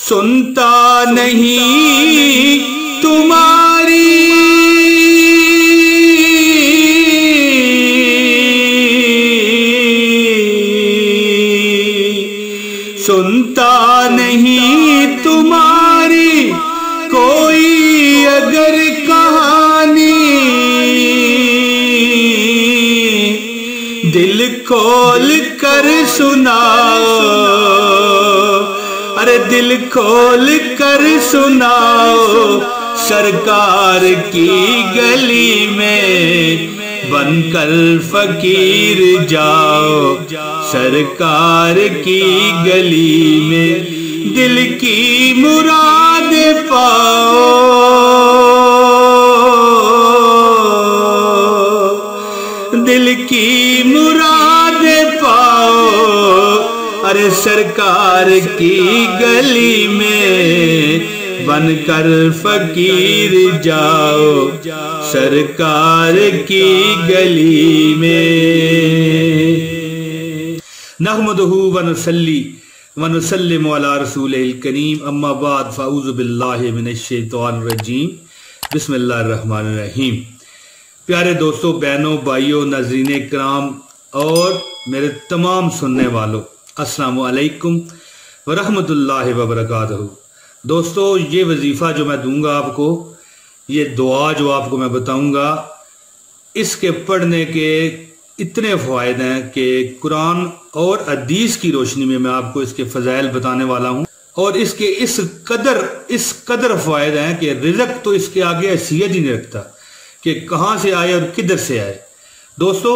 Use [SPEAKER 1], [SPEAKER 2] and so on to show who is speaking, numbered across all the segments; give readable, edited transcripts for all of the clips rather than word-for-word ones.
[SPEAKER 1] سنتا نہیں تمہاری سنتا نہیں تمہاری کوئی اگر کہانی دل کھول کر سناؤ ارے دل کھول کر سناؤ سرکار کی گلی میں بن کر فقیر جاؤ سرکار کی گلی میں دل کی مراد پاؤ دل کی مراد پاؤ ارے سرکار کی گلی میں بن کر فقیر جاؤ سرکار کی گلی میں نحمدہ ونصلی ونسلم علی رسولہ الکریم اما بعد فاعوذ باللہ من الشیطان الرجیم بسم اللہ الرحمن الرحیم۔ پیارے دوستو، بہنوں، بھائیوں، ناظرین کرام اور میرے تمام سننے والوں، السلام علیکم ورحمۃ اللہ وبرکاتہ۔ دوستو، یہ وظیفہ جو میں دوں گا آپ کو، یہ دعا جو آپ کو میں بتاؤں گا، اس کے پڑھنے کے اتنے فوائد ہیں کہ قرآن اور حدیث کی روشنی میں آپ کو اس کے فضائل بتانے والا ہوں، اور اس کے اس قدر فوائد ہیں کہ رزق تو اس کے آگے حیثیت ہی نہیں رکھتا کہ کہاں سے آئے اور کدھر سے آئے۔ دوستو،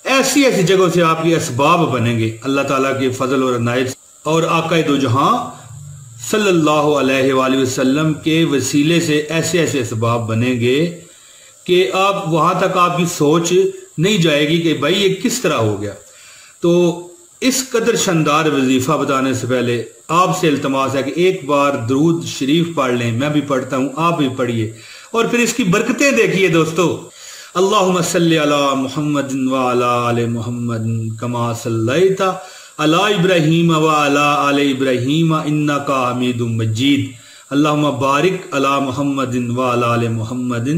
[SPEAKER 1] ایسی جگہوں سے آپ کے اسباب بنیں گے اللہ تعالیٰ کے فضل اور عنایت اور آقا دو جہاں صلی اللہ علیہ وآلہ وسلم کے وسیلے سے ایسے اسباب بنیں گے کہ آپ وہاں تک آپ کی سوچ نہیں جائے گی کہ بھائی یہ کس طرح ہو گیا۔ تو اس قدر شاندار وظیفہ بتانے سے پہلے آپ سے التماس ہے کہ ایک بار درود شریف پڑھ لیں، میں بھی پڑھتا ہوں، آپ بھی پڑھیے اور پھر اس کی برکتیں دیکھیے۔ دوستو، اللہم صلی علی محمد وعلی آل محمد کما صلیت علی ابراہیم وعلی آل ابراہیم انکا حمید مجید، اللہم بارک علی محمد وعلی آل محمد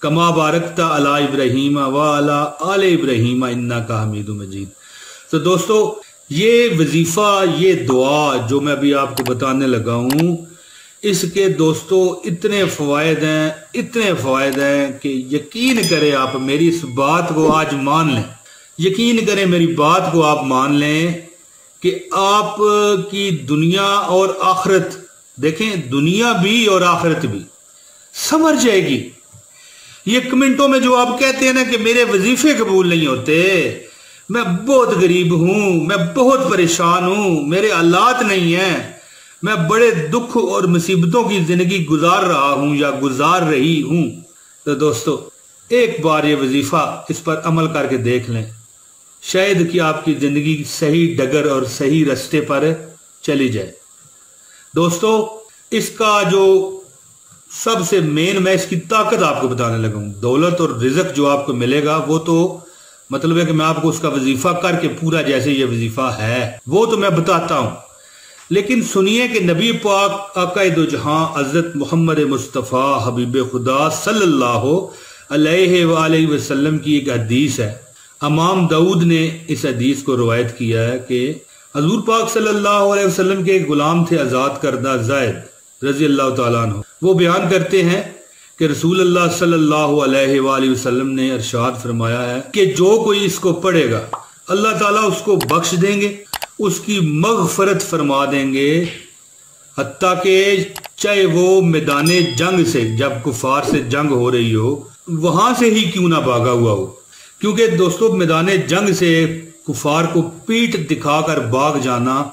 [SPEAKER 1] کما بارکت علی ابراہیم وعلی آل ابراہیم انکا حمید مجید۔ تو دوستو، یہ وظیفہ، یہ دعا جو میں ابھی آپ کو بتانے لگا ہوں، اس کے دوستو اتنے فوائد ہیں کہ یقین کریں آپ میری اس بات کو آج مان لیں، یقین کریں میری بات کو آپ مان لیں کہ آپ کی دنیا اور آخرت، دیکھیں دنیا بھی اور آخرت بھی سمر جائے گی۔ یہ کمنٹوں میں جو آپ کہتے ہیں نا کہ میرے وظیفے قبول نہیں ہوتے، میں بہت غریب ہوں، میں بہت پریشان ہوں، میرے حالات نہیں ہیں، میں بڑے دکھ اور مصیبتوں کی زندگی گزار رہا ہوں یا گزار رہی ہوں، تو دوستو ایک بار یہ وظیفہ اس پر عمل کر کے دیکھ لیں، شاید کہ آپ کی زندگی صحیح ڈگر اور صحیح رستے پر چلی جائے۔ دوستو، اس کا جو سب سے مین، میں اس کی طاقت آپ کو بتانے لگا ہوں، دولت اور رزق جو آپ کو ملے گا وہ تو مطلب ہے کہ میں آپ کو اس کا وظیفہ کر کے پورا جیسے یہ وظیفہ ہے وہ تو میں بتاتا ہوں، لیکن سنیے کہ نبی پاک آقا دو جہاں حضرت محمد مصطفیٰ حبیب خدا صلی اللہ علیہ وآلہ وسلم کی ایک حدیث ہے۔ امام داؤد نے اس حدیث کو روایت کیا ہے کہ حضور پاک صلی اللہ علیہ وسلم کے ایک غلام تھے آزاد کردہ زید رضی اللہ تعالیٰ عنہ۔ وہ بیان کرتے ہیں کہ رسول اللہ صلی اللہ علیہ وآلہ وسلم نے ارشاد فرمایا ہے کہ جو کوئی اس کو پڑھے گا اللہ تعالیٰ اس کو بخش دیں گے، اس کی مغفرت فرما دیں گے، حتیٰ کہ چاہے وہ میدان جنگ سے، جب کفار سے جنگ ہو رہی ہو، وہاں سے ہی کیوں نہ بھاگا ہوا ہو، کیونکہ دوستو میدان جنگ سے کفار کو پیٹ دکھا کر بھاگ جانا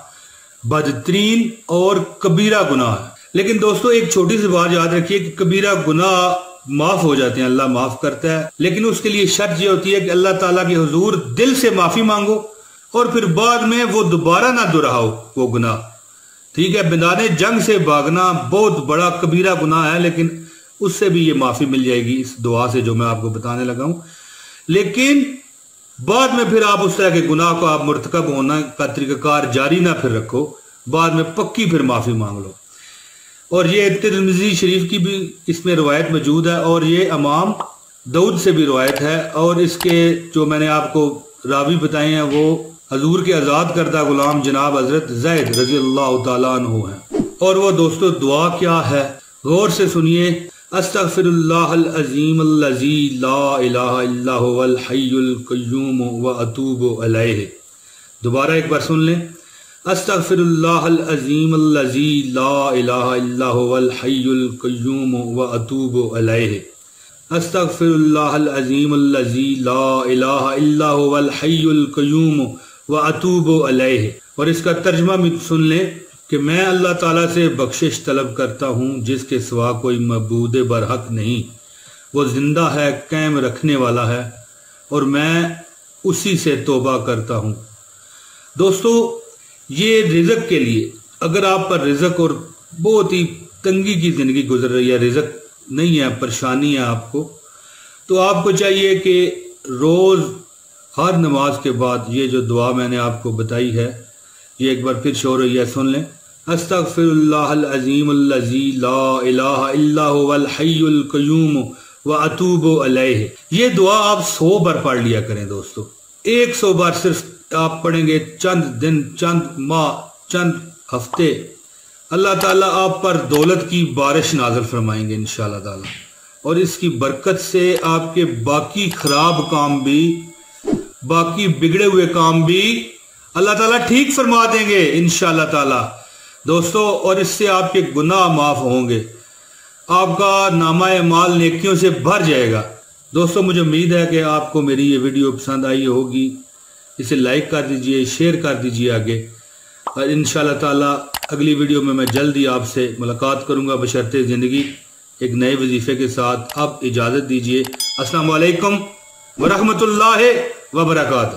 [SPEAKER 1] بدترین اور کبیرہ گناہ ہے۔ لیکن دوستو ایک چھوٹی سی بات یاد رکھیے کہ کبیرہ گناہ معاف ہو جاتے ہیں، اللہ معاف کرتا ہے، لیکن اس کے لیے شرط یہ ہوتی ہے کہ اللہ تعالیٰ کے حضور دل سے معافی مانگو اور پھر بعد میں وہ دوبارہ نہ دہراؤ وہ گناہ، ٹھیک ہے۔ میدان جنگ سے بھاگنا بہت بڑا کبیرہ گناہ ہے، لیکن اس سے بھی یہ معافی مل جائے گی اس دعا سے جو میں آپ کو بتانے لگا ہوں۔ لیکن بعد میں پھر آپ اس طرح کے گناہ کو آپ مرتکب ہونا کا طریقہ کار جاری نہ پھر رکھو، بعد میں پکی پھر معافی مانگ لو۔ اور یہ ترمذی شریف کی بھی اس میں روایت موجود ہے، اور یہ امام داؤد سے بھی روایت ہے، اور اس کے جو میں نے آپ کو راوی بتائے ہیں وہ حضور کے آزاد کردہ غلام جناب حضرت زید رضی اللہ تعالیٰ عنہ ہیں۔ اور وہ دوستو دعا کیا ہے، غور سے سنیے۔ استغفر اللہ العظیم الذی لا الہ الا هو الحی القیوم واتوب الیہ۔ دوبارہ ایک بار سن لیں۔ استغفر اللہ العظیم الذی لا الہ الا هو الحی القیوم واتوب الیہ۔ استغفر اللہ العظیم الذی لا الہ الا هو الحی القیوم واتوب الیہ۔ اور اس کا ترجمہ بھی سن لیں کہ میں اللہ تعالیٰ سے بخشش طلب کرتا ہوں جس کے سوا کوئی معبود برحق نہیں، وہ زندہ ہے، قائم رکھنے والا ہے، اور میں اسی سے توبہ کرتا ہوں۔ دوستو یہ رزق کے لیے، اگر آپ پر رزق اور بہت ہی تنگی کی زندگی گزر رہی ہے، رزق نہیں ہے، پریشانی ہے آپ کو، تو آپ کو چاہیے کہ روز ہر نماز کے بعد یہ جو دعا میں نے آپ کو بتائی ہے یہ ایک بار پھر شور رہی ہے، سن لیں۔ استغفر اللہ العظیم الذی لا الہ الا هو الحی القیوم واتوب الیہ۔ یہ دعا آپ 100 بار پڑھ لیا کریں دوستو، 100 بار صرف آپ پڑھیں گے، چند دن، چند ماہ، چند ہفتے، اللہ تعالیٰ آپ پر دولت کی بارش نازل فرمائیں گے انشاءاللہ تعالیٰ، اور اس کی برکت سے آپ کے باقی خراب کام بھی، باقی بگڑے ہوئے کام بھی اللہ تعالیٰ ٹھیک فرما دیں گے انشاءاللہ تعالیٰ دوستو، اور اس سے آپ کے گناہ معاف ہوں گے، آپ کا نامہ اعمال نیکیوں سے بھر جائے گا۔ دوستو مجھے امید ہے کہ آپ کو میری یہ ویڈیو پسند آئی ہوگی، اسے لائک کر دیجئے، شیئر کر دیجئے آگے، اور انشاءاللہ تعالیٰ اگلی ویڈیو میں جلدی آپ سے ملاقات کروں گا بشرط زندگی ایک نئے وظیفے کے ساتھ۔ اب اجازت دیجئے، السلام علیکم ورحمۃ اللہ وبرکاتہ۔